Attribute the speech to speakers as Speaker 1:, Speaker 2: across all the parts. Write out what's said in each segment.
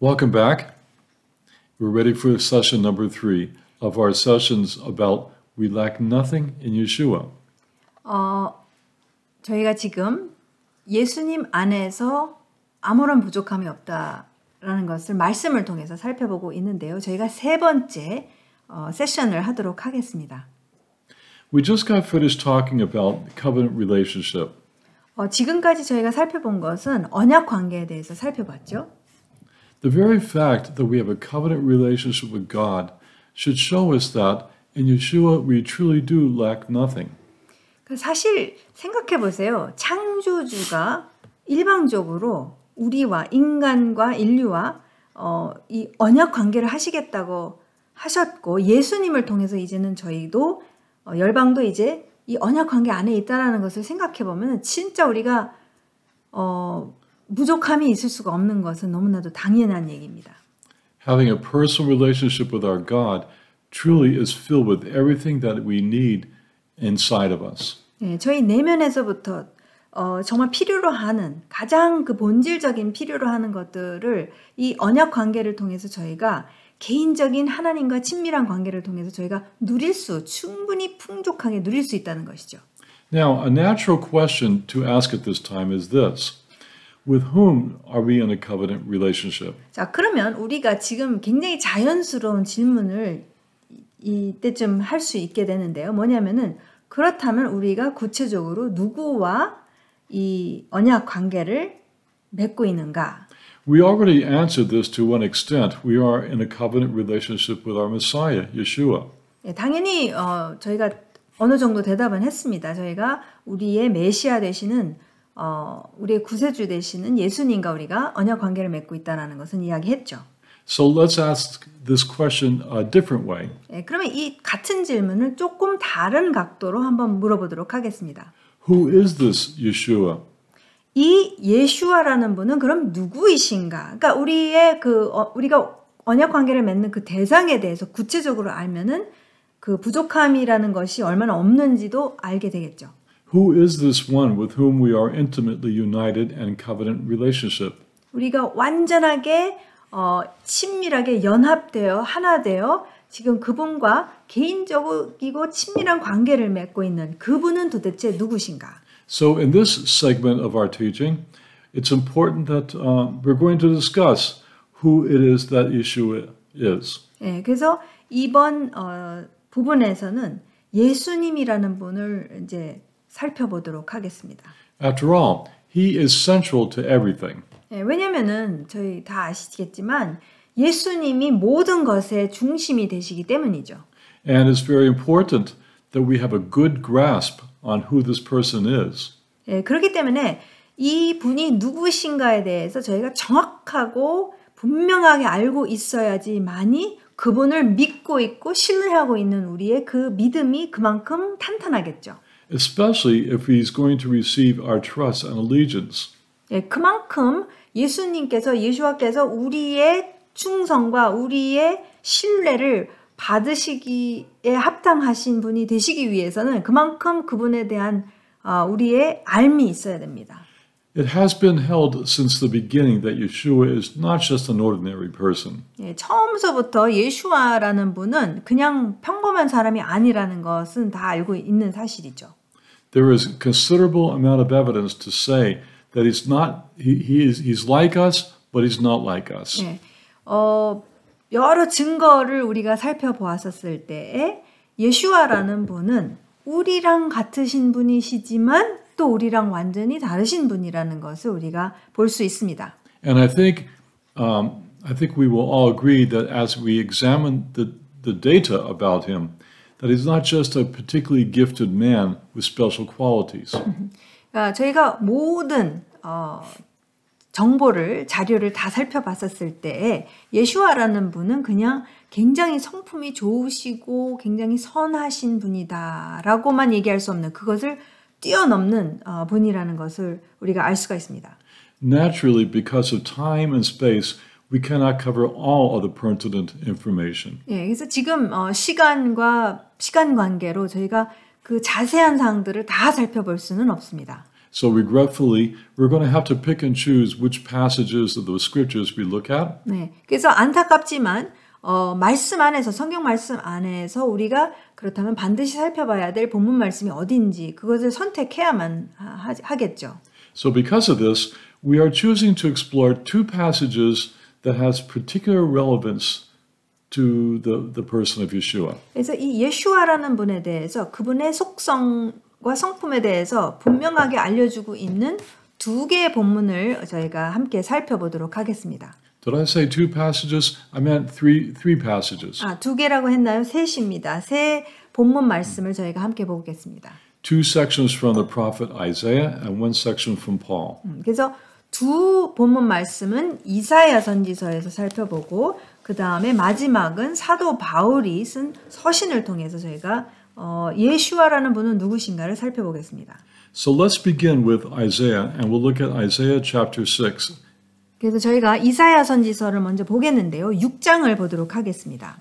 Speaker 1: Welcome back. We're ready for session number 3 of our sessions about we lack nothing in Yeshua.
Speaker 2: 저희가 지금 예수님 안에서 아무런 부족함이 없다라는 것을 말씀을 통해서 살펴보고 있는데요. 저희가 세 번째 세션을 하도록 하겠습니다.
Speaker 1: We just got finished talking about covenant relationship.
Speaker 2: 지금까지 저희가 살펴본 것은 언약 관계에 대해서 살펴봤죠.
Speaker 1: The very fact that we have a covenant relationship with God should show us that in Yeshua we truly do lack nothing.
Speaker 2: 사실 생각해 보세요. 창조주가 일방적으로 우리와 인간과 인류와 이 언약 관계를 하시겠다고 하셨고 예수님을 통해서 이제는 저희도 열방도 이제 이 언약 관계 안에 있다라는 것을 생각해 보면 진짜 우리가 부족함이 있을 수가 없는 것은 너무나도 당연한 얘기입니다.
Speaker 1: Having a personal relationship with our God truly is filled with everything that we need inside of us.
Speaker 2: 네, 저희 내면에서부터 정말 필요로 하는 가장 그 본질적인 필요로 하는 것들을 이 언약 관계를 통해서 저희가 개인적인 하나님과 친밀한 관계를 통해서 저희가 충분히 풍족하게 누릴 수 있다는 것이죠.
Speaker 1: Now, a natural question to ask at this time is this. With whom are we in a covenant relationship?
Speaker 2: 자, 그러면 우리가 지금 굉장히 자연스러운 질문을 이때쯤 할 수 있게 되는데요. 뭐냐면은 그렇다면 우리가 구체적으로 누구와 이 언약 관계를 맺고 있는가?
Speaker 1: We already answered this to one extent. We are in a covenant relationship with our Messiah, Yeshua.
Speaker 2: 예, 당연히 저희가 어느 정도 대답은 했습니다. 저희가 우리의 메시아 되시는 우리의 구세주 되시는 예수님과 우리가 언약 관계를 맺고 있다는 것은 이야기했죠.
Speaker 1: So let's ask this question a different way.
Speaker 2: 예, 그러면 이 같은 질문을 조금 다른 각도로 한번 물어보도록 하겠습니다.
Speaker 1: Who is this Yeshua?
Speaker 2: 이 예슈아라는 분은 그럼 누구이신가? 그러니까 우리가 언약 관계를 맺는 그 대상에 대해서 구체적으로 알면은 그 부족함이라는 것이 얼마나 없는지도 알게 되겠죠.
Speaker 1: Who is this one with whom we are intimately united and covenant relationship?
Speaker 2: 우리가 완전하게 친밀하게 연합되어 하나 되어 지금 그분과 개인적이고 친밀한 관계를 맺고 있는 그분은 도대체 누구신가?
Speaker 1: So in this segment of our teaching, it's important that we're going to discuss who it is that Yeshua is.
Speaker 2: 네, 그래서 이번 부분에서는 예수님이라는 분을 이제 살펴보도록 하겠습니다.
Speaker 1: After all, he is central to everything.
Speaker 2: 네, 왜냐면은 저희 다 아시겠지만 예수님이 모든 것의 중심이 되시기 때문이죠.
Speaker 1: And it's very important that we have a good grasp on who this person is.
Speaker 2: 네, 그렇기 때문에 이 분이 누구신가에 대해서 저희가 정확하고 분명하게 알고 있어야지만이 그분을 믿고 있고 신뢰하고 있는 우리의 그 믿음이 그만큼 탄탄하겠죠.
Speaker 1: Especially if he's going to receive our trust and allegiance.
Speaker 2: 네, 그만큼 예수와께서 우리의 충성과 우리의 신뢰를 받으시기에 합당하신 분이 되시기 위해서는 그만큼 그분에 대한 우리의 알미 있어야 됩니다.
Speaker 1: It has been held since the beginning that Yeshua is not just an ordinary person.
Speaker 2: 예, 처음서부터 예수와라는 분은 그냥 평범한 사람이 아니라는 것은 다 알고 있는 사실이죠.
Speaker 1: There is a considerable amount of evidence to say that he's like us, but he's not like us.
Speaker 2: 예, 여러 증거를 우리가 살펴보았었을 때에 예수와라는 분은 우리랑 같으신 분이시지만 또 우리랑 완전히 다르신 분이라는 것을 우리가 볼 수 있습니다.
Speaker 1: And I think we will all agree that as we examine the data about him, that he's not just a particularly gifted man with special qualities.
Speaker 2: 저희가 모든 자료를 다 살펴봤었을 때 예수와라는 분은 그냥 굉장히 성품이 좋으시고 굉장히 선하신 분이다라고만 얘기할 수 없는 그것을 뛰어넘는 분이라는 것을 우리가 알 수가 있습니다.
Speaker 1: Naturally, because of time and space, we cannot cover all of the pertinent information.
Speaker 2: 예, 그래서 지금 시간 관계로 저희가 그 자세한 사항들을 다 살펴볼 수는 없습니다.
Speaker 1: So regretfully, we're going to have to pick and choose which passages of those scriptures we look at.
Speaker 2: 네, 그래서 안타깝지만 말씀 안에서 성경 말씀 안에서 우리가 그렇다면 반드시 살펴봐야 될 본문 말씀이 어딘지 그것을 선택해야만 하겠죠.
Speaker 1: So because of this, we are choosing to explore two passages that has particular relevance to the person of Yeshua.
Speaker 2: 그래서 이 예슈아라는 분에 대해서 그분의 속성과 성품에 대해서 분명하게 알려주고 있는 두 개의 본문을 저희가 함께 살펴보도록 하겠습니다.
Speaker 1: Did I say two passages? I meant three passages.
Speaker 2: 두 개라고 했나요? 셋입니다. 세 본문 말씀을 저희가 함께 보겠습니다.
Speaker 1: Two sections from the prophet Isaiah and one section from Paul.
Speaker 2: 그래서 두 본문 말씀은 이사야 선지서에서 살펴보고 그 다음에 마지막은 사도 바울이 쓴 서신을 통해서 저희가 예슈아라는 분은 누구신가를 살펴보겠습니다.
Speaker 1: So let's begin with Isaiah and we'll look at Isaiah chapter 6.
Speaker 2: 그래서 저희가 이사야 선지서를 먼저 보겠는데요. 6장을 보도록 하겠습니다.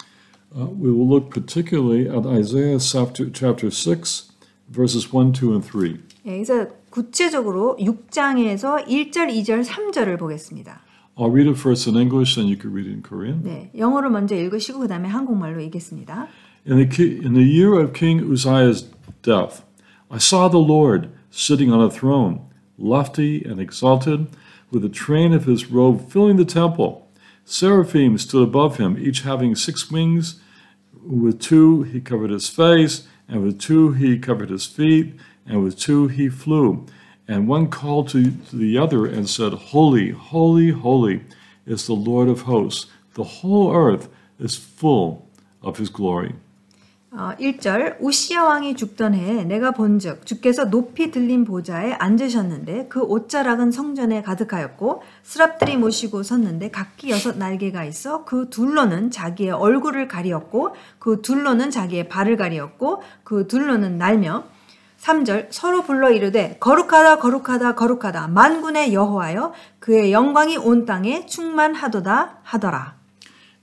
Speaker 1: We will look particularly at Isaiah chapter 6, verses 1, 2, and 3.
Speaker 2: 그래서 구체적으로 6장에서 1절, 2절, 3절을 보겠습니다.
Speaker 1: I'll read it first in English, and you can read it in Korean.
Speaker 2: 네, 영어로 먼저 읽으시고 그 다음에 한국말로 읽겠습니다.
Speaker 1: In the year of King Uzziah's death, I saw the Lord sitting on a throne, lofty and exalted, with the train of his robe filling the temple. Seraphim stood above him, each having 6 wings. With 2 he covered his face, and with 2 he covered his feet, and with 2 he flew. And one called to the other and said, Holy, holy, holy is the Lord of hosts. The whole earth is full of his glory.
Speaker 2: 1절 우시야 왕이 죽던 해에 내가 본즉 주께서 높이 들린 보좌에 앉으셨는데 그 옷자락은 성전에 가득하였고 스랍들이 모시고 섰는데 각기 6 날개가 있어 그 둘로는 자기의 얼굴을 가리었고 그 둘로는 자기의 발을 가리었고 그 둘로는 날며 3절 서로 불러 이르되 거룩하다 거룩하다 거룩하다 만군의 여호와여 그의 영광이 온 땅에 충만하도다 하더라.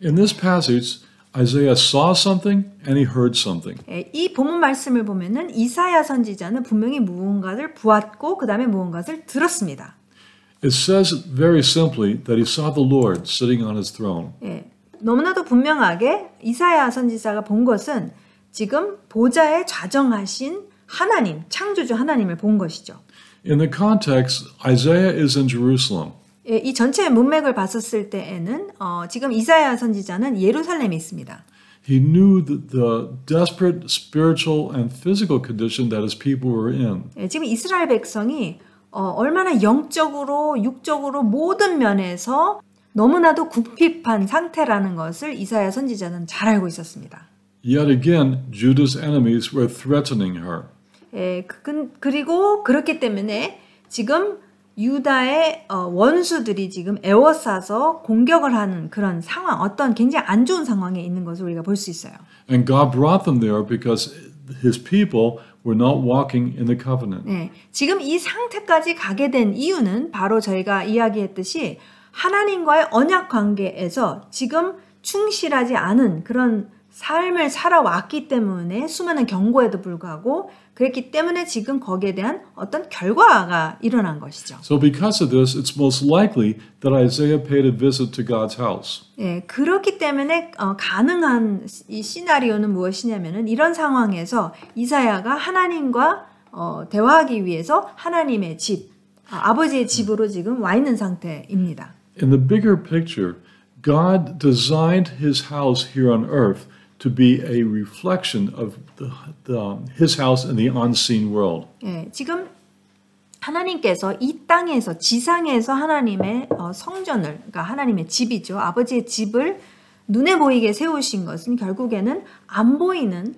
Speaker 1: In this passage, Isaiah saw something and he heard something.
Speaker 2: 이 본문 말씀을 보면은 이사야 선지자는 분명히 무언가를 보았고 그 다음에 무언가를 들었습니다.
Speaker 1: It says very simply that he saw the Lord sitting on his throne.
Speaker 2: 너무나도 분명하게 이사야 선지자가 본 것은 지금 보좌에 좌정하신 하나님, 창조주 하나님을 본 것이죠.
Speaker 1: In the context, Isaiah is in Jerusalem.
Speaker 2: 이 전체 문맥을 봤었을 때에는 지금 이사야 선지자는 예루살렘에 있습니다.
Speaker 1: He knew the desperate spiritual and physical condition that his people were in.
Speaker 2: 지금 이스라엘 백성이 얼마나 영적으로, 육적으로 모든 면에서 너무나도 궁핍한 상태라는 것을 이사야 선지자는 잘 알고 있었습니다.
Speaker 1: Yet again, Judah's enemies were threatening her.
Speaker 2: 그리고 그렇기 때문에 지금 유다의 원수들이 지금 에워싸서 공격을 하는 그런 상황, 어떤 굉장히 안 좋은 상황에 있는 것을 우리가 볼 수 있어요.
Speaker 1: And God brought them there because his people were not walking in the covenant.
Speaker 2: 지금 이 상태까지 가게 된 이유는 바로 저희가 이야기했듯이 하나님과의 언약 관계에서 지금 충실하지 않은 그런 삶을 살아왔기 때문에 수많은 경고에도 불구하고 그랬기 때문에 지금 거기에 대한 어떤 결과가 일어난 것이죠.
Speaker 1: So because of this, it's most likely that Isaiah paid a visit to God's house.
Speaker 2: 그렇기 때문에 가능한 이 시나리오는 무엇이냐면은 이런 상황에서 이사야가 하나님과 대화하기 위해서 하나님의 집, 아버지의 집으로 지금 와 있는 상태입니다.
Speaker 1: In the bigger picture, God designed his house here on earth to be a reflection of his house in the unseen world.
Speaker 2: 지금 하나님께서 이 땅에서 지상에서 하나님의 성전을, 그러니까 하나님의 집이죠. 아버지의 집을 눈에 보이게 세우신 것은 결국에는 안 보이는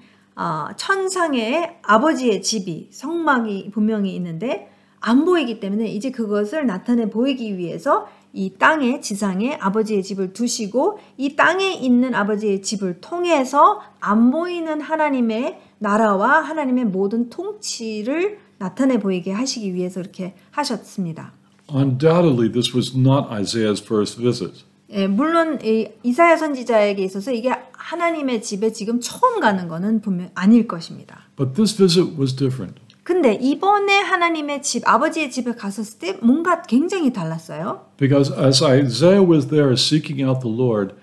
Speaker 2: 천상의 아버지의 집이 성막이 분명히 있는데 안 보이기 때문에 이제 그것을 나타내 보이기 위해서 이 땅에 지상에 아버지의 집을 두시고 이 땅에 있는 아버지의 집을 통해서 안 보이는 하나님의 나라와 하나님의 모든 통치를 나타내 보이게 하시기 위해서 이렇게 하셨습니다.
Speaker 1: Undoubtedly, this was not Isaiah's first visit.
Speaker 2: 물론 이사야 선지자에게 있어서 이게 하나님의 집에 지금 처음 가는 것은 분명 아닐 것입니다.
Speaker 1: But this visit was different.
Speaker 2: 근데 이번에 하나님의 집, 아버지의 집에 갔었을 때 뭔가 굉장히 달랐어요.
Speaker 1: Because as Isaiah was there seeking out the Lord,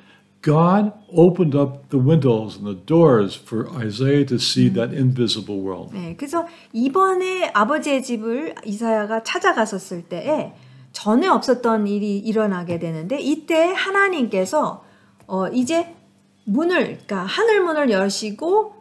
Speaker 1: God opened up the windows and the doors for Isaiah to see that invisible world.
Speaker 2: 네, 그래서 이번에 아버지의 집을 이사야가 찾아갔었을 때에 전에 없었던 일이 일어나게 되는데 이때 하나님께서 이제 그러니까 하늘 문을 여시고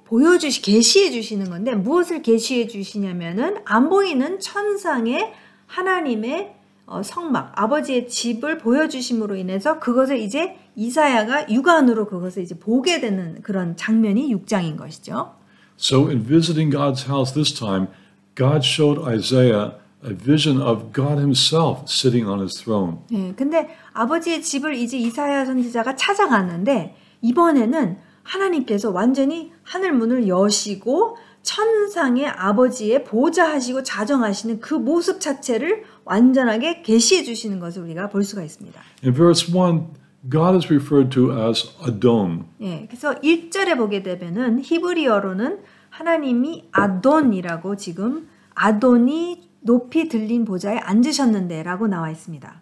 Speaker 2: 계시해 주시는 건데 무엇을 계시해 주시냐면은 안 보이는 천상의 하나님의 성막, 아버지의 집을 보여주심으로 인해서 그것을 이제 이사야가 육안으로 그것을 이제 보게 되는 그런 장면이 6장인 것이죠.
Speaker 1: So in visiting God's house this time, God showed Isaiah a vision of God himself sitting on his throne.
Speaker 2: 네, 근데 아버지의 집을 이제 이사야 선지자가 찾아갔는데 이번에는 하나님께서 완전히 하늘 문을 여시고 천상의 아버지의 보좌하시고 자정하시는 그 모습 자체를 완전하게 계시해 주시는 것을 우리가 볼 수가 있습니다.
Speaker 1: In verse 1, God is referred to as Adon.
Speaker 2: 예, 그래서 1절에 보게 되면은 히브리어로는 하나님이 아돈이라고 지금 아돈이 높이 들린 보좌에 앉으셨는데라고 나와 있습니다.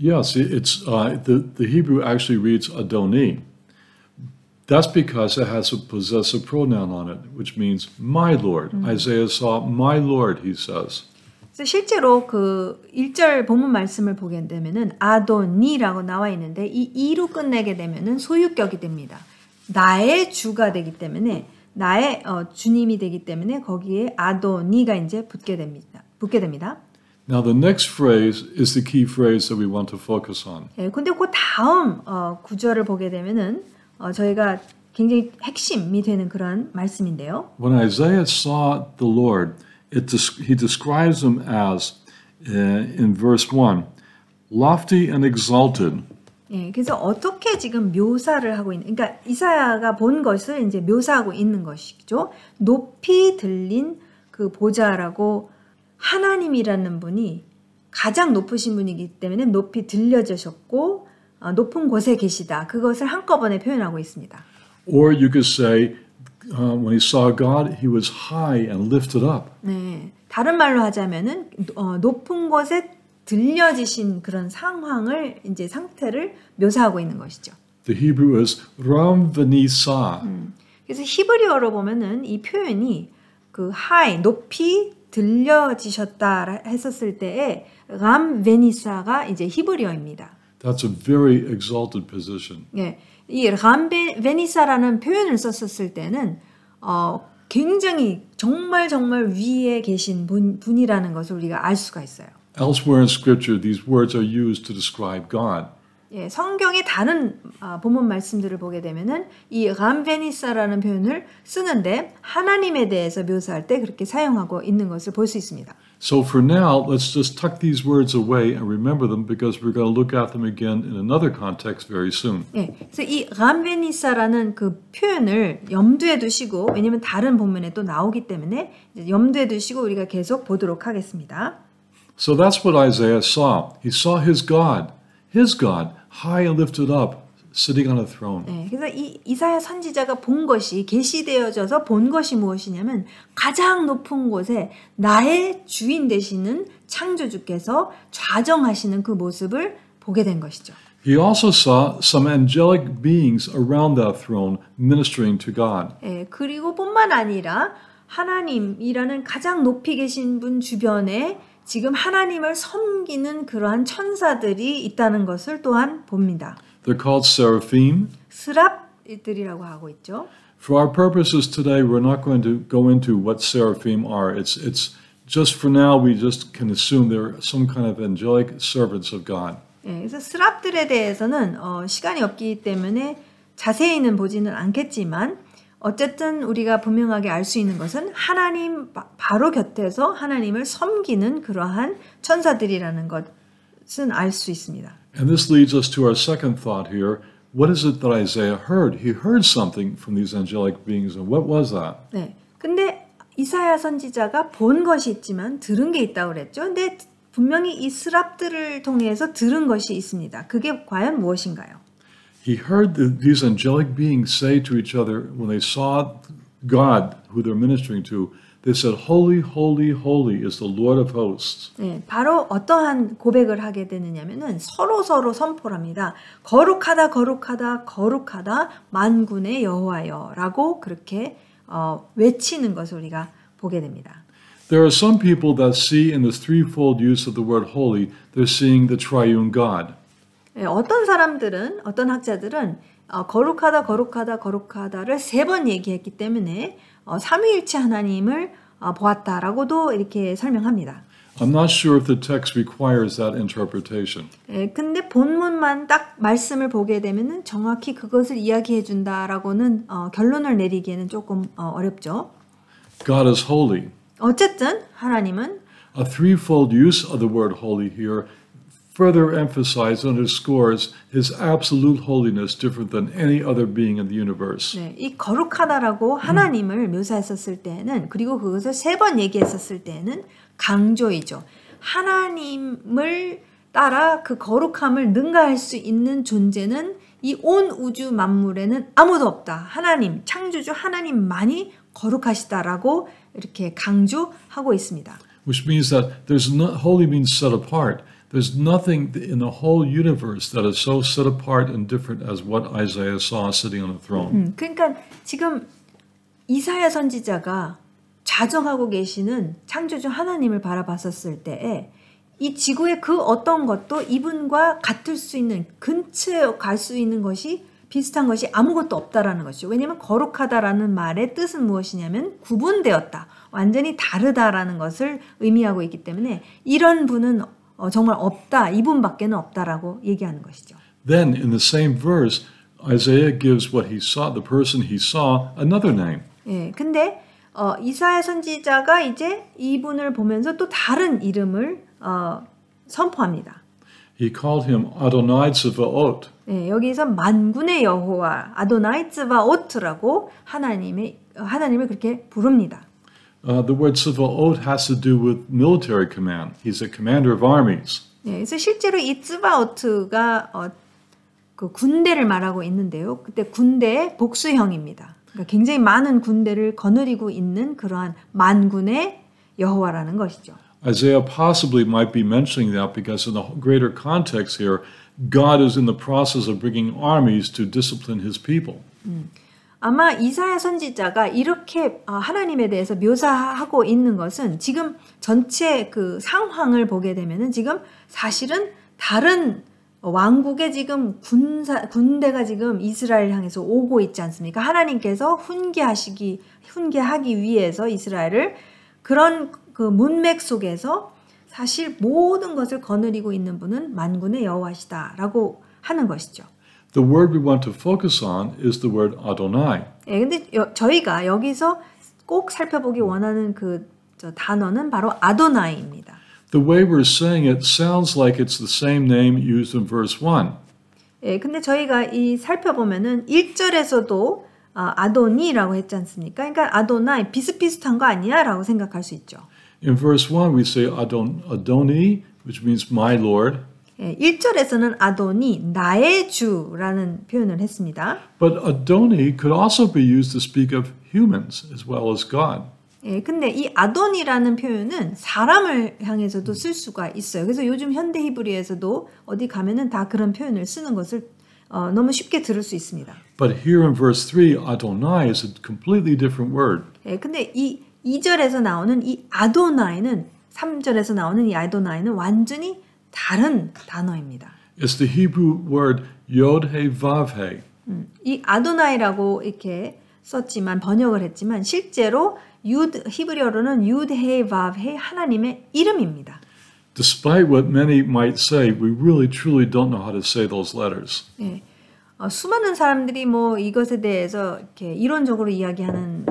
Speaker 1: Yes, it's the Hebrew actually reads Adoni. That's because it has a possessive pronoun on it, which means my Lord. Isaiah saw my Lord, he says.
Speaker 2: 그래서 실제로 그 1절 본문 말씀을 보게 되면은 아도니라고 나와 있는데 이 이로 끝내게 되면은 소유격이 됩니다. 나의 주가 되기 때문에 나의 주님이 되기 때문에 거기에 아도니가 이제 붙게 됩니다.
Speaker 1: Now the next phrase is the key phrase that we want to focus on.
Speaker 2: 예, 근데 그 다음 구절을 보게 되면은 저희가 굉장히 핵심이 되는 그런 말씀인데요.
Speaker 1: When Isaiah saw the Lord, he describes him as, in verse 1, lofty and exalted.
Speaker 2: 예, 그래서 어떻게 지금 묘사를 하고 그러니까 이사야가 본 것을 이제 묘사하고 있는 것이죠. 높이 들린 그 보좌라고 하나님이라는 분이 가장 높으신 분이기 때문에 높이 들려주셨고 높은 곳에 계시다. 그것을 한꺼번에 표현하고 있습니다.
Speaker 1: Or you could say, when he saw God, he was high and lifted up.
Speaker 2: 네, 다른 말로 하자면은 높은 곳에 들려지신 그런 상황을 이제 상태를 묘사하고 있는 것이죠.
Speaker 1: The Hebrew is ram venisa.
Speaker 2: 그래서 히브리어로 보면은 이 표현이 그 high 높이 들려지셨다 했었을 때에 람 베니사가 이제 히브리어입니다.
Speaker 1: That's a very exalted position.
Speaker 2: 예, 이 람 베니사라는 표현을 썼었을 때는 굉장히 정말 위에 계신 분이라는 것을 우리가 알 수가 있어요.
Speaker 1: Elsewhere in Scripture, these words are used to describe God.
Speaker 2: 예, 성경의 다른 본문 말씀들을 보게 되면은 이 람베니사라는 표현을 쓰는데 하나님에 대해서 묘사할 때 그렇게 사용하고 있는 것을 볼 수 있습니다.
Speaker 1: So for now, let's just tuck these words away and remember them because we're going to look at them again in another context very soon.
Speaker 2: 예, 그래서 이 람베니사라는 그 표현을 염두에 두시고 왜냐하면 다른 본문에 또 나오기 때문에 이제 염두에 두시고 우리가 계속 보도록 하겠습니다.
Speaker 1: So that's what Isaiah saw. He saw his God, high and lifted up, sitting on a throne.
Speaker 2: 네, 그래서 이 이사야 선지자가 본 것이 계시되어져서 본 것이 무엇이냐면 가장 높은 곳에 나의 주인 되시는 창조주께서 좌정하시는 그 모습을 보게 된 것이죠.
Speaker 1: He also saw some angelic beings around that throne ministering to God.
Speaker 2: 네, 그리고 뿐만 아니라 하나님이라는 가장 높이 계신 분 주변에 지금 하나님을 섬기는 그러한 천사들이 있다는 것을 또한 봅니다.
Speaker 1: They're called seraphim.
Speaker 2: 스랍들이라고 하고 있죠.
Speaker 1: For our purposes today, we're not going to go into what seraphim are. It's just for now, we just can assume they're some kind of angelic servants of God.
Speaker 2: 예, 그래서 스랍들에 대해서는 시간이 없기 때문에 자세히는 보지는 않겠지만 어쨌든 우리가 분명하게 알 수 있는 것은 하나님 바로 곁에서 하나님을 섬기는 그러한 천사들이라는 것은 알 수 있습니다.
Speaker 1: And this leads us to our second thought here. What is it that Isaiah heard? He heard something from these angelic beings, and what was that?
Speaker 2: 네, 근데 이사야 선지자가 본 것이 있지만 들은 게 있다고 그랬죠. 근데 분명히 이 스랍들을 통해서 들은 것이 있습니다. 그게 과연 무엇인가요?
Speaker 1: He heard these angelic beings say to each other when they saw God, who they're ministering to, They said, Holy, holy, holy is the Lord of hosts.
Speaker 2: 네, 바로 어떠한 고백을 하게 되느냐면은 서로 선포를 합니다. 거룩하다, 거룩하다, 거룩하다, 만군의 여호와여라고 그렇게 외치는 것을 우리가 보게 됩니다.
Speaker 1: There are some people that see in this threefold use of the word holy, they're seeing the triune God.
Speaker 2: 네, 어떤 사람들은, 어떤 학자들은 거룩하다, 거룩하다, 거룩하다를 3번 얘기했기 때문에 삼위일체 하나님을 보았다라고도 이렇게 설명합니다.
Speaker 1: I'm not sure if the text requires that interpretation.
Speaker 2: 예, 근데 본문만 딱 말씀을 보게 되면은 정확히 그것을 이야기해 준다라고는 결론을 내리기에는 조금 어렵죠.
Speaker 1: God is holy.
Speaker 2: 어쨌든 하나님은
Speaker 1: A threefold use of the word holy here further emphasizes and underscores his absolute holiness different than any other being in the universe.
Speaker 2: 네, 이 거룩하다라고 하나님을 묘사했었을 때에는 그리고 그것을 3번 얘기했었을 때에는 강조이죠. 하나님을 따라 그 거룩함을 능가할 수 있는 존재는 이 온 우주 만물에는 아무도 없다. 하나님, 창조주 하나님만이 거룩하시다라고 이렇게 강조하고 있습니다.
Speaker 1: Which means that there's not, holy means set apart. There's nothing in the whole universe that is so set apart and different as what Isaiah saw sitting on the throne.
Speaker 2: 그러니까 지금 이사야 선지자가 자정하고 계시는 창조주 하나님을 바라봤었을 때에 이 지구의 그 어떤 것도 이분과 같을 수 있는 근처에 갈 수 있는 것이 비슷한 것이 아무것도 없다라는 것이죠. 왜냐하면 거룩하다라는 말의 뜻은 무엇이냐면 구분되었다. 완전히 다르다라는 것을 의미하고 있기 때문에 이런 분은 정말 없다. 이분밖에는 없다라고 얘기하는 것이죠.
Speaker 1: Then in the same verse, Isaiah gives what he saw, the person he saw, another name.
Speaker 2: 예, 근데 이사야 선지자가 이제 이분을 보면서 또 다른 이름을 선포합니다.
Speaker 1: He called him Adonai Tzvaot.
Speaker 2: 예, 여기서 만군의 여호와 아도나이 츠바오트라고 하나님을 그렇게 부릅니다.
Speaker 1: The word Tzvaot has to do with military command. He's a commander of armies.
Speaker 2: 예, 그래서 실제로 이 츠바오트가 그 군대를 말하고 있는데요. 그때 군대의 복수형입니다. 그러니까 굉장히 많은 군대를 거느리고 있는 그러한 만군의 여호와라는 것이죠.
Speaker 1: Isaiah possibly might be mentioning that because in the greater context here, God is in the process of bringing armies to discipline his people.
Speaker 2: 아마 이사야 선지자가 이렇게 하나님에 대해서 묘사하고 있는 것은 지금 전체 그 상황을 보게 되면은 지금 사실은 다른 왕국의 지금 군대가 지금 이스라엘 향해서 오고 있지 않습니까? 하나님께서 훈계하기 위해서 이스라엘을 그런 그 문맥 속에서 사실 모든 것을 거느리고 있는 분은 만군의 여호와시다라고 하는 것이죠.
Speaker 1: The word we want to focus on is the word Adonai.
Speaker 2: 예, 근데 저희가 여기서 꼭 살펴보기 원하는 그 단어는 바로 아도나이입니다.
Speaker 1: The way we're saying it sounds like it's the same name used in verse 1.
Speaker 2: 예, 근데 저희가 이 살펴보면은 1절에서도 아도니라고 했지 않습니까? 그러니까 아도나이 비슷비슷한 거 아니야라고 생각할 수 있죠.
Speaker 1: In verse 1 we say Adoni, which means my Lord.
Speaker 2: 예, 1절에서는 아도니, 나의 주라는 표현을 했습니다.
Speaker 1: But Adoni could also be used to speak of humans as well as God.
Speaker 2: 예, 근데 이 아도니라는 표현은 사람을 향해서도 쓸 수가 있어요. 그래서 요즘 현대 히브리에서도 어디 가면은 다 그런 표현을 쓰는 것을 너무 쉽게 들을 수 있습니다.
Speaker 1: But here in verse 3, Adonai is a completely different word.
Speaker 2: 예, 근데 이 2절에서 나오는 이 아도나이는 3절에서 나오는 이 아도나이는 완전히 다른 단어입니다.
Speaker 1: It's the Hebrew word Yod-He-Vav-He.
Speaker 2: 이 아도나이라고 이렇게 썼지만 번역을 했지만 실제로 히브리어로는 유드헤바브헤 하나님의 이름입니다.
Speaker 1: Despite what many might say, we really truly don't know how to say those letters.
Speaker 2: 예, 수많은 사람들이 뭐 이것에 대해서 이렇게 이론적으로 이야기하는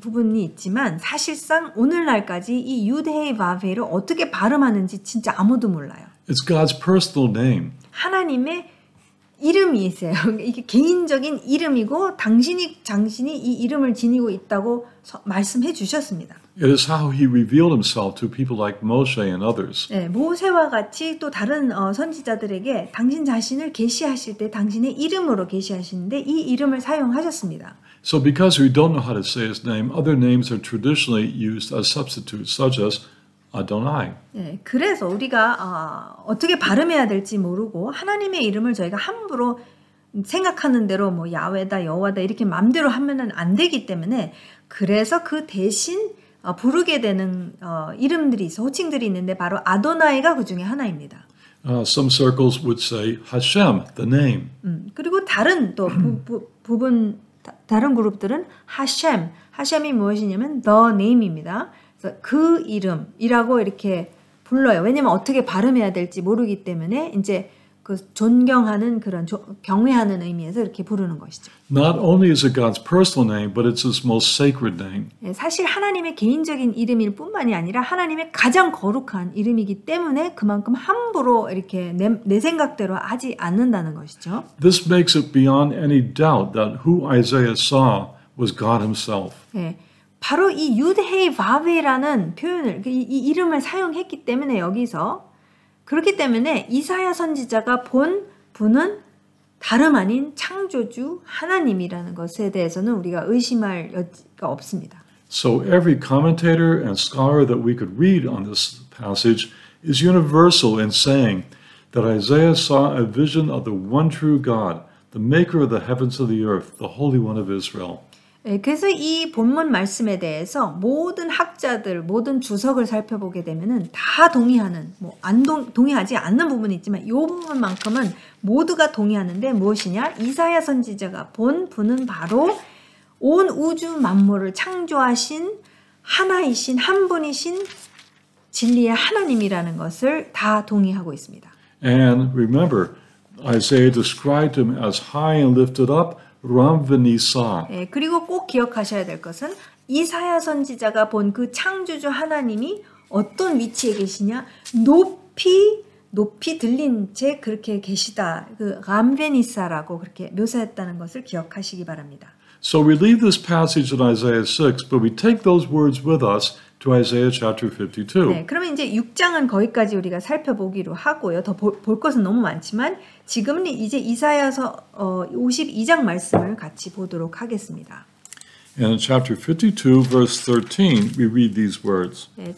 Speaker 2: 부분이 있지만 사실상 오늘날까지 이 유드헤바브헤를 어떻게 발음하는지 진짜 아무도 몰라요.
Speaker 1: It's God's personal name.
Speaker 2: 하나님의 이름이세요. 이게 개인적인 이름이고 당신이 이 이름을 지니고 있다고 말씀해 주셨습니다.
Speaker 1: It is how he revealed himself to people like Moshe and others.
Speaker 2: 네, 모세와 같이 또 다른 선지자들에게 당신 자신을 계시하실 때 당신의 이름으로 계시하시는데 이 이름을 사용하셨습니다.
Speaker 1: So because we don't know how to say his name, other names are traditionally used as substitutes, such as Adonai.
Speaker 2: 네, 그래서 우리가 어떻게 발음해야 될지 모르고 하나님의 이름을 저희가 함부로 생각하는 대로 뭐 야훼다, 여호와다 이렇게 마음대로 하면은 안 되기 때문에 그래서 그 대신 부르게 되는 이름들이 있어 호칭들이 있는데 바로 아도나이가 그 중에 하나입니다.
Speaker 1: Some circles would say Hashem, the name.
Speaker 2: 그리고 다른 또 다른 그룹들은 하셴이 무엇이냐면 the name입니다. 그래서 그 이름이라고 이렇게 불러요. 왜냐면 어떻게 발음해야 될지 모르기 때문에 이제 그 존경하는 그런 경외하는 의미에서 이렇게 부르는 것이죠.
Speaker 1: Not only is it God's personal name, but it's His most sacred name.
Speaker 2: 사실 하나님의 개인적인 이름일 뿐만이 아니라 하나님의 가장 거룩한 이름이기 때문에 그만큼 함부로 이렇게 내 생각대로 하지 않는다는 것이죠.
Speaker 1: This makes it beyond any doubt that who Isaiah saw was God Himself.
Speaker 2: 네, 바로 이 유드헤이 바베라는 표현을 이 이름을 사용했기 때문에 여기서 그렇기 때문에 이사야 선지자가 본 분은 다름 아닌 창조주 하나님이라는 것에 대해서는 우리가 의심할 여지가 없습니다.
Speaker 1: So every commentator and scholar that we could read on this passage is universal in saying that Isaiah saw a vision of the one true God, the maker of the heavens and the earth, the Holy One of Israel.
Speaker 2: 그래서 이 본문 말씀에 대해서 모든 학자들, 모든 주석을 살펴보게 되면은 다 동의하는, 동의하지 않는 부분이 있지만 이 부분만큼은 모두가 동의하는데 무엇이냐? 이사야 선지자가 본 분은 바로 온 우주 만물을 창조하신 하나이신 한 분이신 진리의 하나님이라는 것을 다 동의하고 있습니다.
Speaker 1: And remember, Isaiah described him as high and lifted up, 람 베니사.
Speaker 2: 그리고 꼭 기억하셔야 될 것은 이사야 선지자가 본 그 창조주 하나님이 어떤 위치에 계시냐? 높이 들린 채 그렇게 계시다. 그 람베니사라고 그렇게 묘사했다는 것을 기억하시기 바랍니다.
Speaker 1: So we leave this passage in Isaiah 6, but we take those words with us to Isaiah chapter 52.
Speaker 2: 네, 그러면 이제 6장은 거기까지 우리가 살펴보기로 하고요. 더 볼 것은 너무 많지만 지금은 이제 이사야서 52장 말씀을 같이 보도록 하겠습니다.
Speaker 1: And in chapter 52, verse 13, we read these words.
Speaker 2: 네,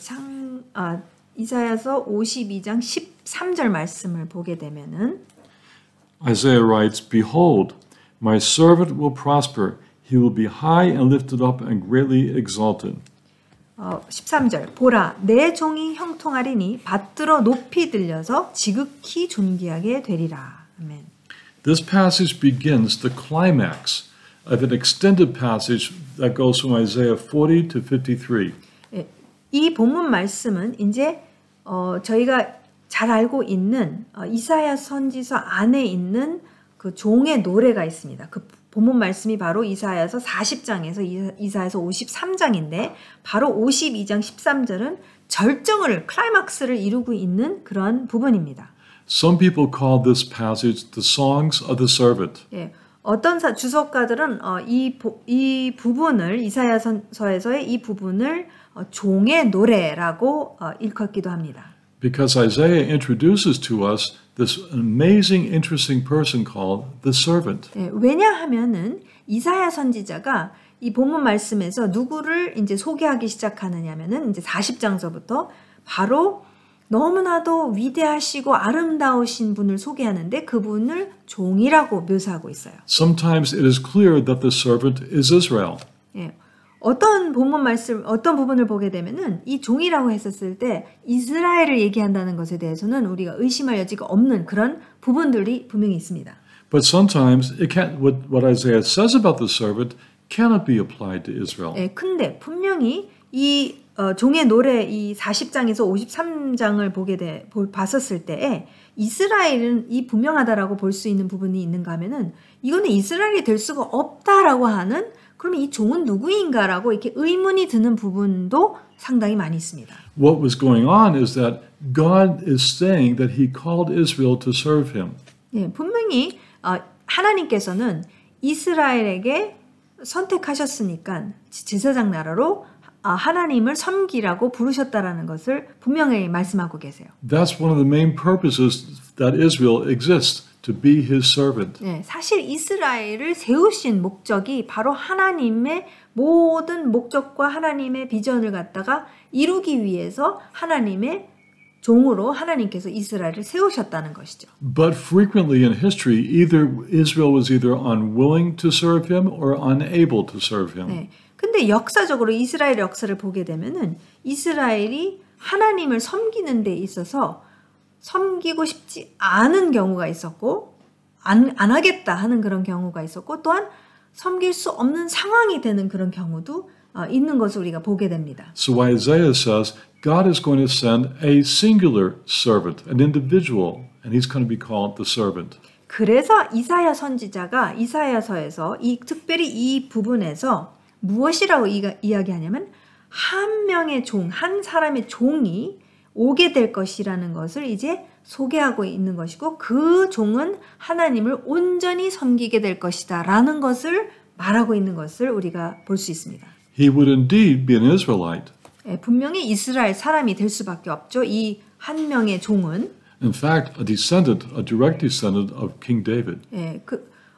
Speaker 2: 이사야서 52장 13절 말씀을 보게 되면은
Speaker 1: Isaiah writes, Behold, my servant will prosper. He will be high and lifted up and greatly exalted.
Speaker 2: 13절 보라 내 종이 형통하리니 받들어 높이 들려서 지극히 존귀하게 되리라. 아멘.
Speaker 1: This passage begins the climax of an extended passage that goes from Isaiah 40 to 53.
Speaker 2: 이 본문 말씀은 이제 저희가 잘 알고 있는 이사야 선지서 안에 있는 그 종의 노래가 있습니다. 그 본문 말씀이 바로 이사야서 40장에서 이사야서 53장인데 바로 52장 13절은 절정을 클라이막스를 이루고 있는 그런 부분입니다.
Speaker 1: Some people call this passage the songs of the servant.
Speaker 2: 예, 어떤 주석가들은 이 부분을 이사야서에서의 이 부분을 종의 노래라고 일컫기도 합니다.
Speaker 1: Because Isaiah introduces to us this amazing, interesting person called the servant.
Speaker 2: 예, 왜냐하면은 이사야 선지자가 이 본문 말씀에서 누구를 이제 소개하기 시작하느냐면은 이제 40장서부터 바로 너무나도 위대하시고 아름다우신 분을 소개하는데 그분을 종이라고 묘사하고 있어요.
Speaker 1: Sometimes it is clear that the servant is Israel.
Speaker 2: 예. 어떤 부분을 보게 되면은 이 종이라고 했었을 때 이스라엘을 얘기한다는 것에 대해서는 우리가 의심할 여지가 없는 그런 부분들이 분명히 있습니다.
Speaker 1: But sometimes what Isaiah says about the servant cannot be applied to Israel.
Speaker 2: 예, 근데 분명히 이 종의 노래 이 40장에서 53장을 봤었을 때에 이스라엘은 이 분명하다라고 볼 수 있는 부분이 있는가 하면은 이거는 이스라엘이 될 수가 없다라고 하는 그러면 이 종은 누구인가라고 이렇게 의문이 드는 부분도 상당히 많이 있습니다.
Speaker 1: What was going on is that God is saying that He called Israel to serve Him.
Speaker 2: 예, 분명히 하나님께서는 이스라엘에게 선택하셨으니까 제사장 나라로 하나님을 섬기라고 부르셨다라는 것을 분명히 말씀하고 계세요.
Speaker 1: That's one of the main purposes that Israel exists, to be his servant.
Speaker 2: 네, 사실 이스라엘을 세우신 목적이 바로 하나님의 모든 목적과 하나님의 비전을 갖다가 이루기 위해서 하나님의 종으로 하나님께서 이스라엘을 세우셨다는 것이죠.
Speaker 1: But frequently in history, Israel was either unwilling to serve him or unable to serve him.
Speaker 2: 네, 근데 역사적으로 이스라엘 역사를 보게 되면은 이스라엘이 하나님을 섬기는 데 있어서 섬기고 싶지 않은 경우가 있었고 안 하겠다 하는 그런 경우가 있었고 또한 섬길 수 없는 상황이 되는 그런 경우도 있는 것을 우리가 보게 됩니다.
Speaker 1: So Isaiah says God is going to send a singular servant, an individual, and he's going to be called the servant.
Speaker 2: 그래서 이사야 선지자가 이사야서에서 특별히 이 부분에서 무엇이라고 이야기하냐면 한 명의 종, 한 사람의 종이 오게 될 것이라는 것을 이제 소개하고 있는 것이고 그 종은 하나님을 온전히 섬기게 될 것이다 라는 것을 말하고 있는 것을 우리가 볼 수 있습니다.
Speaker 1: He would indeed be an Israelite.
Speaker 2: 분명히 이스라엘 사람이 될 수밖에 없죠. 이 한 명의 종은
Speaker 1: In fact, a direct descendant of King David.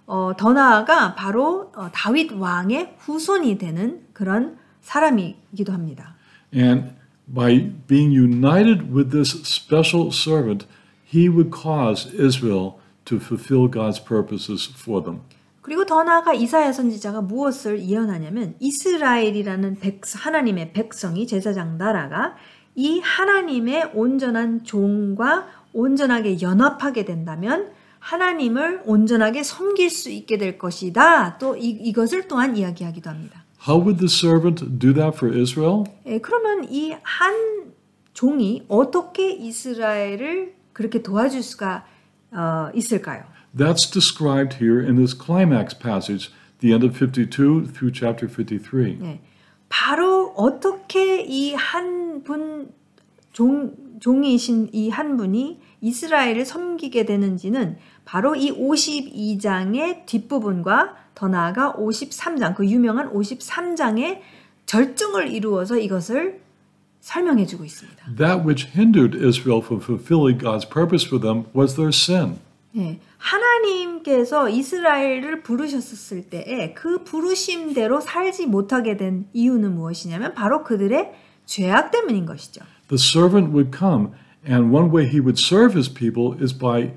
Speaker 2: 더 나아가 바로 다윗 왕의 후손이 되는 그런 사람이기도 합니다.
Speaker 1: And by being united with this special servant, he would cause Israel to fulfill God's purposes for them.
Speaker 2: 그리고 더 나아가 이사야 선지자가 무엇을 예언하냐면 이스라엘이라는 하나님의 백성이 제사장 나라가 이 하나님의 온전한 종과 온전하게 연합하게 된다면 하나님을 온전하게 섬길 수 있게 될 것이다. 또 이것을 또한 이야기하기도 합니다.
Speaker 1: How would the servant do that for Israel?
Speaker 2: 그러면 이 한 종이 어떻게 이스라엘을 그렇게 도와줄 수가 있을까요?
Speaker 1: That's described here in this climax passage, the end of 52 through chapter 53.
Speaker 2: 네, 바로 어떻게 이 한 분 종이신 이 한 분이 이스라엘을 섬기게 되는지는 바로 이 52장의 뒷부분과 더 나아가 53장, 그 유명한 53장의 절정을 이루어서 이것을 설명해 주고 있습니다.
Speaker 1: That which hindered Israel from fulfilling God's purpose for them was their sin.
Speaker 2: 네, 하나님께서 이스라엘을 부르셨을 때에 그 부르심대로 살지 못하게 된 이유는 무엇이냐면 바로 그들의 죄악 때문인 것이죠.
Speaker 1: The servant would come, and one way he would serve his people is by,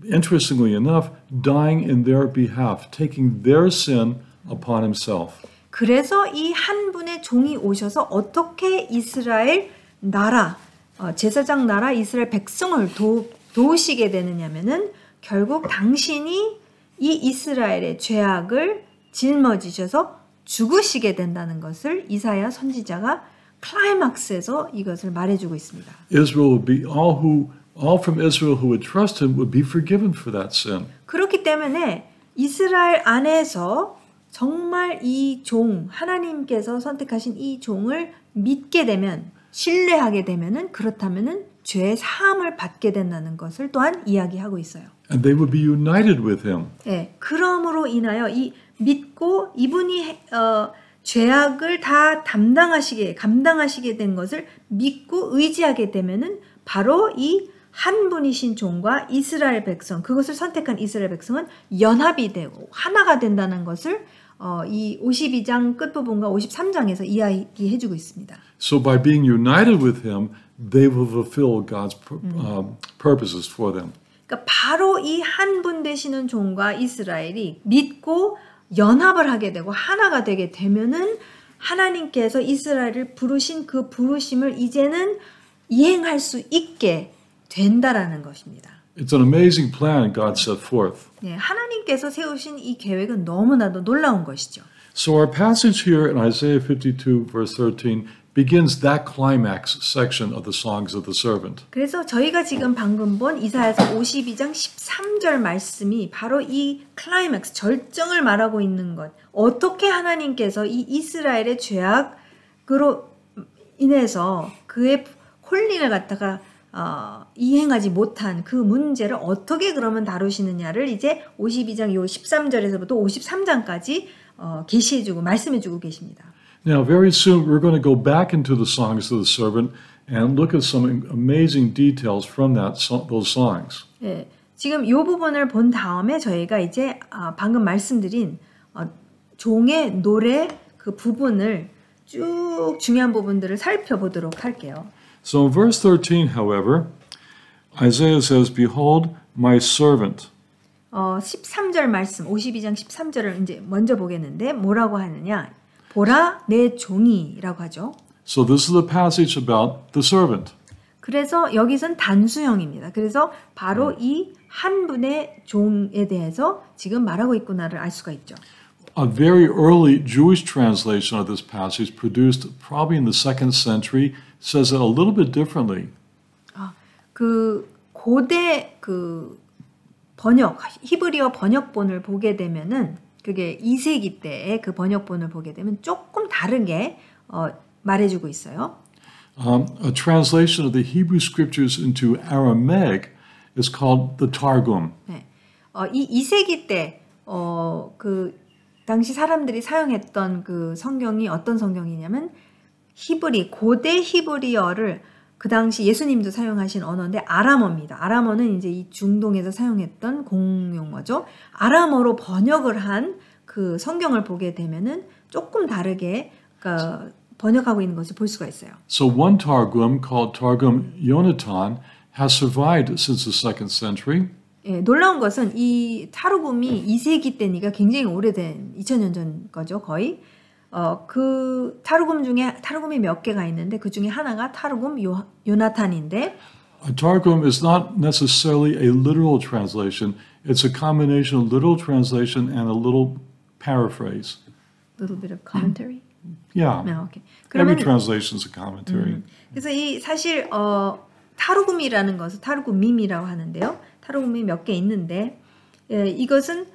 Speaker 1: interestingly enough, dying in their behalf, taking their sin upon himself.
Speaker 2: 그래서 이 한 분의 종이 오셔서 어떻게 이스라엘 나라, 제사장 나라 이스라엘 백성을 도우시게 되느냐면은 결국 당신이 이 이스라엘의 죄악을 짊어지셔서 죽으시게 된다는 것을 이사야 선지자가 클라이막스에서 이것을 말해주고 있습니다.
Speaker 1: Israel would be all from Israel who would trust him would be forgiven for that sin.
Speaker 2: 그렇기 때문에 이스라엘 안에서 정말 이 종, 하나님께서 선택하신 이 종을 믿게 되면, 신뢰하게 되면은 그렇다면은 죄의 사함을 받게 된다는 것을 또한 이야기하고 있어요.
Speaker 1: And they would be united with him.
Speaker 2: 네, 그러므로 인하여 이 믿고 이분이 죄악을 다 감당하시게 된 것을 믿고 의지하게 되면은 바로 이 한 분이신 종과 이스라엘 백성, 그것을 선택한 이스라엘 백성은 연합이 되고 하나가 된다는 것을 이 52장 끝부분과 53장에서 이야기해주고 있습니다.
Speaker 1: So by being united with him, they will fulfill God's purposes for them.
Speaker 2: 그러니까 바로 이 한 분 되시는 종과 이스라엘이 믿고 연합을 하게 되고 하나가 되게 되면은 하나님께서 이스라엘을 부르신 그 부르심을 이제는 이행할 수 있게 된다라는 것입니다.
Speaker 1: It's an amazing plan God set forth.
Speaker 2: 네, 하나님께서 세우신 이 계획은 너무나도 놀라운 것이죠.
Speaker 1: So our passage here in Isaiah 52 verse 13 begins that climax section of the songs of the servant.
Speaker 2: 그래서 저희가 지금 방금 본 이사야서 52장 13절 말씀이 바로 이 클라이맥스, 절정을 말하고 있는 것. 어떻게 하나님께서 이 이스라엘의 죄악으로 인해서 그의 콜링을 갖다가 이행하지 못한 그 문제를 어떻게 그러면 다루시느냐를 이제 52장 요 13절에서부터 53장까지 계시해주고 말씀해주고 계십니다.
Speaker 1: Now, very soon we're going to go back into the songs of the servant and look at some amazing details from those songs.
Speaker 2: 네, 지금 이 부분을 본 다음에 저희가 이제 방금 말씀드린 종의 노래 그 부분을 쭉 중요한 부분들을 살펴보도록 할게요.
Speaker 1: So in verse 13, however, Isaiah says, Behold, my servant.
Speaker 2: 13절 말씀, 52장 13절을 이제 먼저 보겠는데 뭐라고 하느냐? 보라 내 종이라고 하죠.
Speaker 1: So this is the passage about the servant.
Speaker 2: 그래서 여기선 단수형입니다. 그래서 바로 이 한 분의 종에 대해서 지금 말하고 있구나를 알 수가 있죠.
Speaker 1: A very early Jewish translation of this passage, produced probably in the 2nd century, says it a little bit differently.
Speaker 2: 그 고대 그 번역 히브리어 번역본을 보게 되면은 그게 2세기 때의 그 번역본을 보게 되면 조금 다르게 말해주고 있어요.
Speaker 1: A translation of the Hebrew scriptures into Aramaic is called the Targum.
Speaker 2: 네. 이 2세기 때 그 당시 사람들이 사용했던 그 성경이 어떤 성경이냐면 고대 히브리어를 그 당시 예수님도 사용하신 언어인데 아람어입니다. 아람어는 이제 이 중동에서 사용했던 공용어죠. 아람어로 번역을 한 그 성경을 보게 되면은 조금 다르게 그러니까 번역하고 있는 것을 볼 수가 있어요.
Speaker 1: So one Targum called Targum Yonatan has survived since the 2nd century.
Speaker 2: 예, 놀라운 것은 이 타르굼이 2세기 때니까 굉장히 오래된 2000년 전 거죠, 거의. 그 타르굼 중에 타르굼이 몇 개가 있는데 그 중에 하나가 타르굼 요나탄인데
Speaker 1: A Targum is not necessarily a literal translation. It's a combination of literal translation and a little paraphrase.
Speaker 2: little bit of commentary.
Speaker 1: Yeah.
Speaker 2: 오케이.
Speaker 1: Every
Speaker 2: 그러면
Speaker 1: translation is a commentary.
Speaker 2: 그래서 이 사실 타르굼이라는 것을 타르굼임이라고 하는데요. 타르굼이 몇 개 있는데 이것은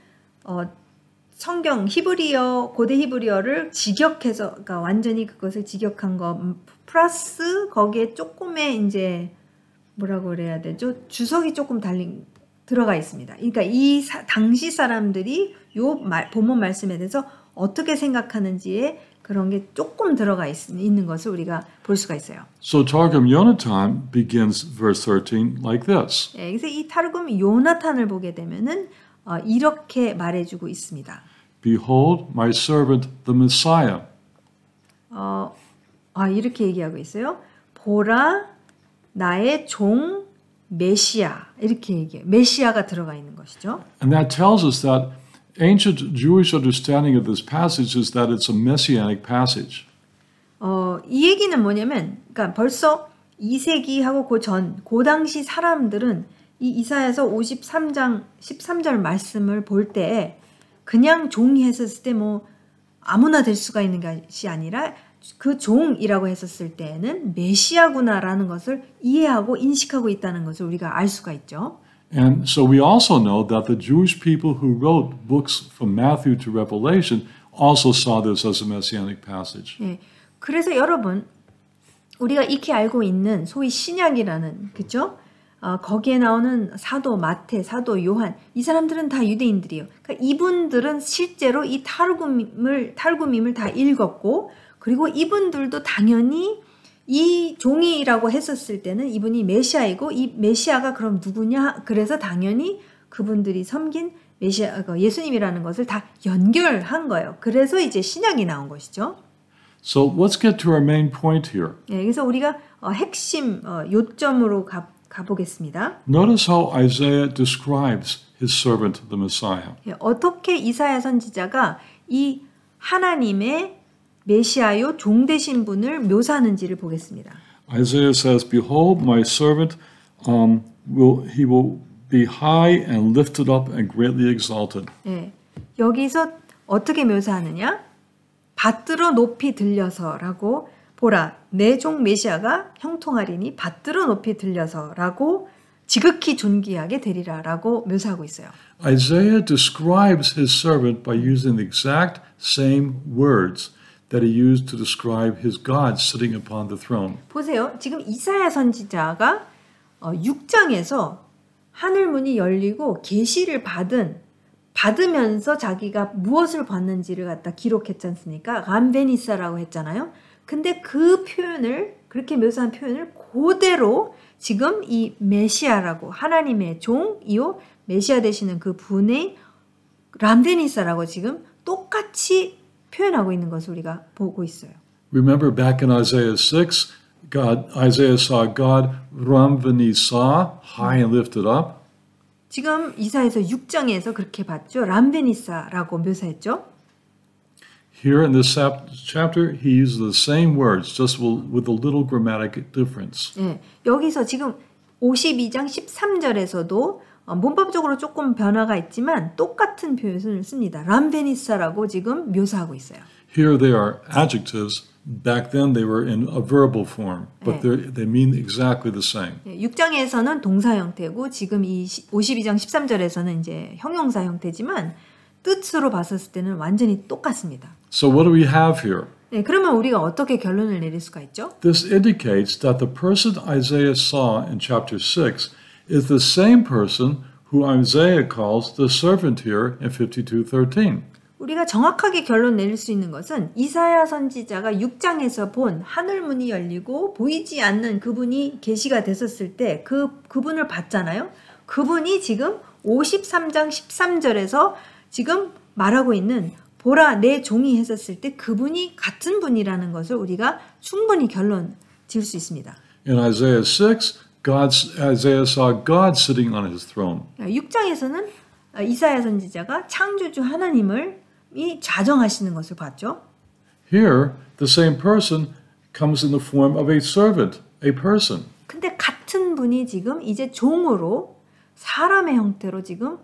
Speaker 2: 성경 히브리어 고대 히브리어를 직역해서 그러니까 완전히 그것을 직역한 거 플러스 거기에 조금의 이제 뭐라고 그래야 되죠? 주석이 조금 들어가 있습니다. 그러니까 당시 사람들이 요 본문 말씀에 대해서 어떻게 생각하는지에 그런 게 조금 들어가 있는 것을 우리가 볼 수가 있어요.
Speaker 1: So Targum Yonatan begins verse 13 like this.
Speaker 2: 예, 그래서 이 타르굼 요나탄을 보게 되면은 이렇게 말해주고 있습니다.
Speaker 1: Behold, my servant, the Messiah.
Speaker 2: 이렇게 얘기하고 있어요. 보라, 나의 종 메시아. 이렇게 얘기해요. 메시아가 들어가 있는 것이죠.
Speaker 1: And that tells us that ancient Jewish understanding of this passage is that it's a messianic passage.
Speaker 2: 이 얘기는 뭐냐면, 그러니까 벌써 2세기하고 그 당시 사람들은 이 이사야서 53장 13절 말씀을 볼 때 그냥 종이 했었을 때 뭐 아무나 될 수가 있는 것이 아니라 그 종이라고 했었을 때에는 메시아구나라는 것을 이해하고 인식하고 있다는 것을 우리가 알 수가 있죠.
Speaker 1: And so we also know that the Jewish people who wrote books from Matthew to Revelation also saw this as a messianic passage.
Speaker 2: 예, 그래서 여러분 우리가 익히 알고 있는 소위 신약이라는 그죠? 거기에 나오는 사도 마태, 사도 요한 이 사람들은 다 유대인들이에요. 그러니까 이분들은 실제로 이 타르굼임을 다 읽었고 그리고 이분들도 당연히 이 종이라고 했었을 때는 이분이 메시아이고 이 메시아가 그럼 누구냐? 그래서 당연히 그분들이 섬긴 예수님이라는 것을 다 연결한 거예요. 그래서 이제 신약이 나온 것이죠.
Speaker 1: So let's get to our main point here.
Speaker 2: 네, 그래서 우리가 핵심 요점으로 가보겠습니다.
Speaker 1: Notice how Isaiah describes his servant, the Messiah.
Speaker 2: 네, 어떻게 이사야 선지자가 이 하나님의 메시아요 종 되신 분을 묘사하는지를 보겠습니다.
Speaker 1: Isaiah says, "Behold, my servant, he will be high and lifted up and greatly exalted."
Speaker 2: 네, 여기서 어떻게 묘사하느냐? 받들어 높이 들려서라고 보라, 내 종 메시아가 형통하리니 받들어 높이 들려서라고 지극히 존귀하게 되리라라고 묘사하고 있어요.
Speaker 1: Isaiah describes his servant by using the exact same words that he used to describe his God sitting upon the throne.
Speaker 2: 보세요. 지금 이사야 선지자가 6장에서 하늘 문이 열리고 계시를 받으면서 자기가 무엇을 봤는지를 갖다 기록했지 않습니까? 감베니사라고 했잖아요. 근데 그 표현을 그렇게 묘사한 표현을 그대로 지금 이 메시아라고 하나님의 종이요 메시아 되시는 그 분의 람데니사라고 지금 똑같이 표현하고 있는 것을 우리가 보고 있어요.
Speaker 1: Remember back in Isaiah 6, Isaiah saw God Ramvenisa, high and lifted up.
Speaker 2: 지금 이사야서 6장에서 그렇게 봤죠. 람데니사라고 묘사했죠.
Speaker 1: Here in this chapter, he uses the same words, just with a little grammatic difference.
Speaker 2: 예, 여기서 지금 52장 13절에서도 문법적으로 조금 변화가 있지만 똑같은 표현을 씁니다. 람베니사라고 지금 묘사하고 있어요.
Speaker 1: Here they are adjectives. Back then they were in a verbal form, but they mean exactly the same.
Speaker 2: 6장에서는 동사 형태고 지금 이 52장 13절에서는 이제 형용사 형태지만 뜻으로 봤을 때는 완전히 똑같습니다.
Speaker 1: So what do we have here?
Speaker 2: 네, 그러면 우리가 어떻게 결론을 내릴 수가 있죠?
Speaker 1: This indicates that the person Isaiah saw in chapter 6 is the same person who Isaiah calls the servant here in 52:13.
Speaker 2: 우리가 정확하게 결론 내릴 수 있는 것은 이사야 선지자가 6장에서 본 하늘문이 열리고 보이지 않는 그분이 계시가 됐었을 때 그분을 봤잖아요. 그분이 지금 53장 13절에서 지금 말하고 있는 보라 내 종이 했었을 때 그분이 같은 분이라는 것을 우리가 충분히 결론 지을 수 있습니다.
Speaker 1: In Isaiah 6, Isaiah saw God sitting on his throne.
Speaker 2: 6장에서는 이사야 선지자가 창조주 하나님을 좌정하시는 것을 봤죠.
Speaker 1: Here, the same person comes in the form of a servant, a person.
Speaker 2: 근데 같은 분이 지금 이제 종으로 사람의 형태로 지금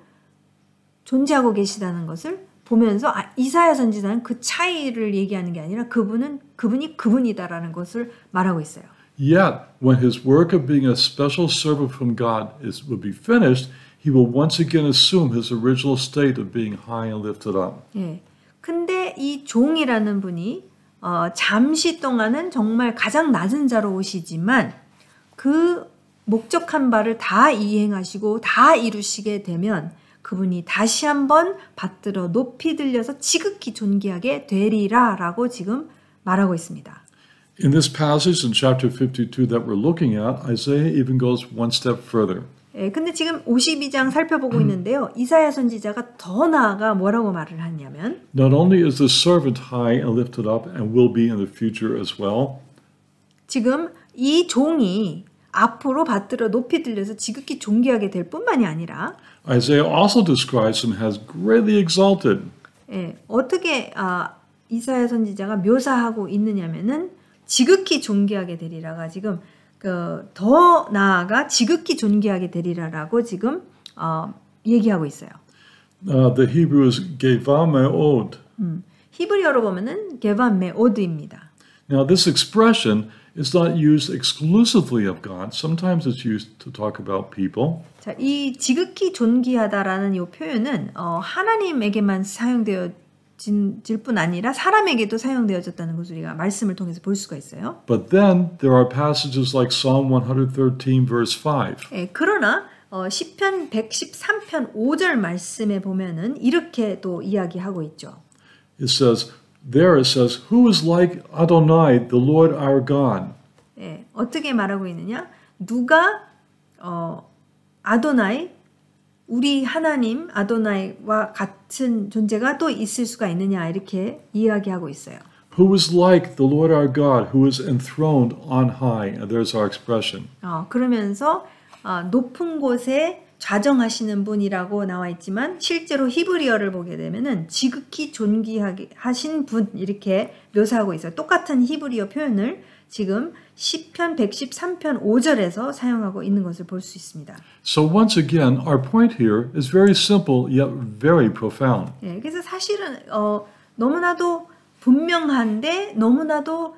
Speaker 2: 존재하고 계시다는 것을 보면서 이사야 선지자는 그 차이를 얘기하는 게 아니라 그분이 그분이다라는 것을 말하고 있어요.
Speaker 1: Yet, when his work of being a special servant from God will be finished, he will once again assume his original state of being high and lifted up.
Speaker 2: 예. 근데 이 종이라는 분이 잠시 동안은 정말 가장 낮은 자로 오시지만 그 목적한 바를 다 이행하시고 다 이루시게 되면 그분이 다시 한번 받들어 높이 들려서 지극히 존귀하게 되리라라고 지금 말하고 있습니다.
Speaker 1: In this passage in chapter 52 that we're looking at, Isaiah even goes one step further.
Speaker 2: 예, 근데 지금 52장 살펴보고 있는데요. 이사야 선지자가 더 나아가 뭐라고 말을 하냐면
Speaker 1: Not only is the servant high and lifted up and will be in the future as well,
Speaker 2: 지금 이 종이 앞으로 받들어 높이 들려서 지극히 존귀하게 될 뿐만이 아니라
Speaker 1: Isaiah also describes him as greatly exalted.
Speaker 2: 예, 어떻게 이사야 선지자가 묘사하고 있느냐면은 지극히 존귀하게 되리라가 지금 더 나아가 지극히 존귀하게 되리라라고 지금 얘기하고 있어요.
Speaker 1: The Hebrew is gevameod.
Speaker 2: 히브리어로 보면은 게바메오드입니다.
Speaker 1: Now this expression is not used exclusively of God. Sometimes it's used to talk about people.
Speaker 2: 자, 이 지극히 존귀하다라는 이 표현은 하나님에게만 사용되어질 뿐 아니라 사람에게도 사용되어졌다는 것을 우리가 말씀을 통해서 볼 수가 있어요.
Speaker 1: But then there are passages like Psalm 113 verse 5.
Speaker 2: 예, 그러나 시편 113편 5절 말씀에 보면은 이렇게 또 이야기하고 있죠.
Speaker 1: There it says, Who is like Adonai, the Lord our God?
Speaker 2: 예, 어떻게 말하고 있느냐? 누가 아도나이 우리 하나님 아도나이와 같은 존재가 또 있을 수가 있느냐 이렇게 이야기하고 있어요.
Speaker 1: Who is like the Lord our God, who is enthroned on high? And there's our expression.
Speaker 2: 그러면서 높은 곳에 좌정하시는 분이라고 나와 있지만 실제로 히브리어를 보게 되면은 지극히 존귀하게 하신 분 이렇게 묘사하고 있어요. 똑같은 히브리어 표현을 지금 시편 113편 5절에서 사용하고 있는 것을 볼 수 있습니다.
Speaker 1: So once again, our point here is very simple yet very profound.
Speaker 2: 네, 그래서 사실은 너무나도 분명한데 너무나도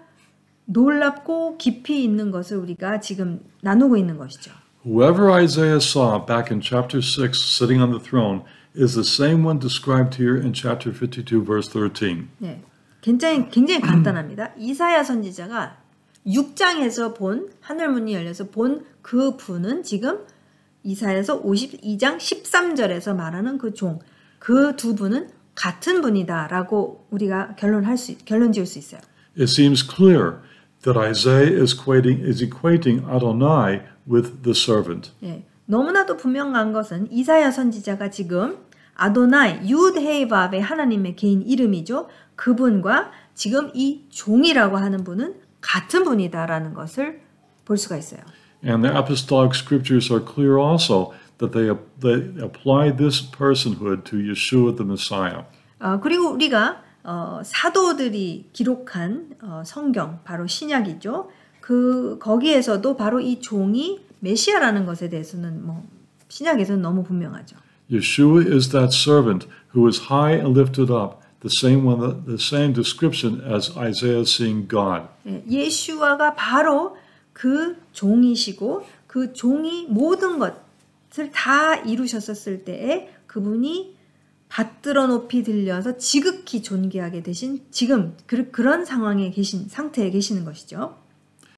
Speaker 2: 놀랍고 깊이 있는 것을 우리가 지금 나누고 있는 것이죠.
Speaker 1: Whoever Isaiah saw back in chapter 6 sitting on the throne is the same one described here in chapter 52 verse 13.
Speaker 2: 네, 굉장히 간단합니다. 이사야 선지자가 6장에서 본 하늘문이 열려서 본 그 분은 지금 이사야서 52장 13절에서 말하는 그 종, 그 두 분은 같은 분이다라고 우리가 결론 지을 수 있어요.
Speaker 1: It seems clear that Isaiah is equating Adonai with the servant.
Speaker 2: 예, 너무나도 분명한 것은 이사야 선지자가 지금 아도나이, 유드헤이밥의 하나님의 개인 이름이죠. 그분과 지금 이 종이라고 하는 분은 같은 분이다라는 것을 볼 수가 있어요.
Speaker 1: And the apostolic scriptures are clear also that they apply this personhood to Yeshua the Messiah.
Speaker 2: 그리고 우리가 사도들이 기록한 성경, 바로 신약이죠. 거기에서도 바로 이 종이 메시아라는 것에 대해서는 신약에서는 너무 분명하죠.
Speaker 1: Yeshua is that servant who is high and lifted up, the same description as Isaiah seeing God.
Speaker 2: 예수와가 바로 그 종이시고 그 종이 모든 것을 다 이루셨었을 때에 그분이 받들어 높이 들려서 지극히 존귀하게 되신 지금 그런 상태에 계시는 것이죠.